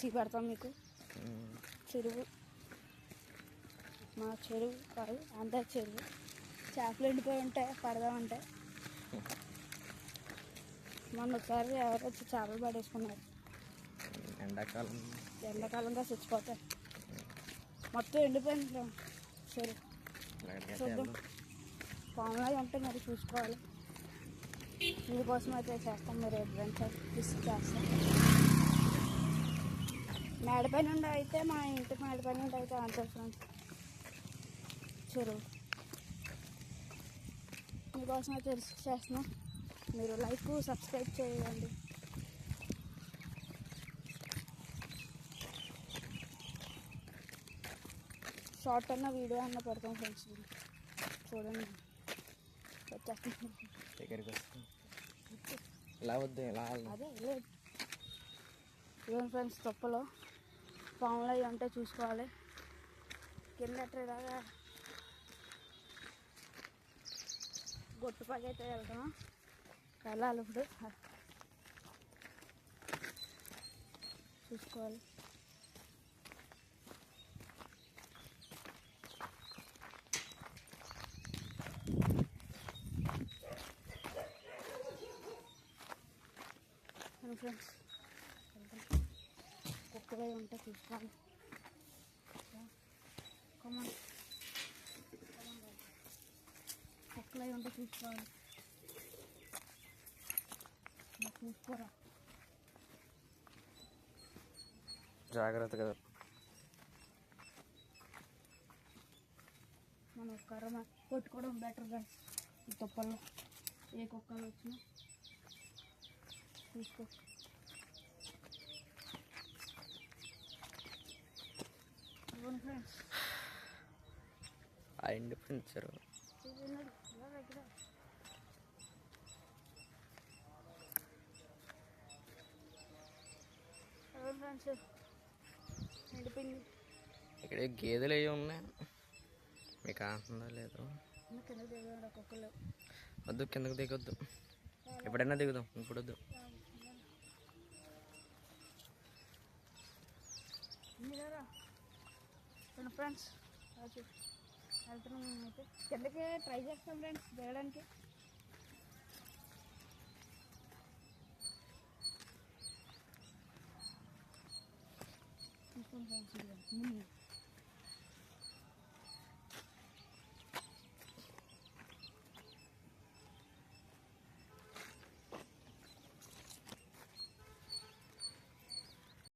చూపెడతాం మీకు. చెరువు, మా చెరువు కాదు అందరి చెరువు. చేపలు ఎండిపోయి ఉంటాయి పడదామంటే. మొన్న ఒకసారి ఎవరు వచ్చి చేపలు పడేసుకున్నారు. ఎండాకాలంగా చచ్చిపోతాయి. మొత్తం ఎండిపోయింది చెరువు. చూద్దాం, పాములు అవి ఉంటే మరి చూసుకోవాలి. మీకోసం అయితే చేస్తాం, మీరు అడ్వెంచర్ విజిట్ చేస్తాం. మేడపై నుండి అయితే మా ఇంటికి మేడపై నుండి అయితే అంతే ఫ్రెండ్స్ చెరువు. మీకోసం అయితే విజిట్ చేస్తున్నాం. మీరు లైక్ సబ్స్క్రైబ్ చేయండి. షార్ట్ అన్న వీడియో అన్న పెడతాం ఫ్రెండ్స్, చూడండి. అదే లేదు ఇవన్నీ ఫ్రెండ్స్ తప్పలో పాములు అవి ఉంటే చూసుకోవాలి. కింద ఎట్టలాగా గొట్టుపైకి అయితే వెళ్తామా, వెళ్ళాలి ఇప్పుడు చూసుకోవాలి. ఫ్రెండ్స్ కుక్కగా ఉంటే చూసుకోవాలి. కుక్కలు అవి ఉంటే చూసుకోవాలి. చూసుకోరా, జాగ్రత్తగా. మనం కర్ర కొట్టుకోవడం బెటర్ ఫ్రెండ్స్. ఈ తొప్పల్లో ఏ కుక్కలు వచ్చినా చూసుకో. ఫ్రెండ్స్ అయింది ఫ్రెండ్స్ ఎండిపోయింది. ఇక్కడ గేదెలు అవి ఉన్నాయి, మీకు ఆడుతుందా లేదు? కింద దిగ కుక్కలు వద్దు, కిందకు దిగొద్దు. ఎప్పుడైనా దిగుదాం, ఇప్పుడు వద్దు. ఫ్రెండ్స్ వెళ్తున్నాం. అయితే కిందకి ట్రై చేస్తాం ఫ్రెండ్స్ దిగడానికి. ఫ్రెండ్స్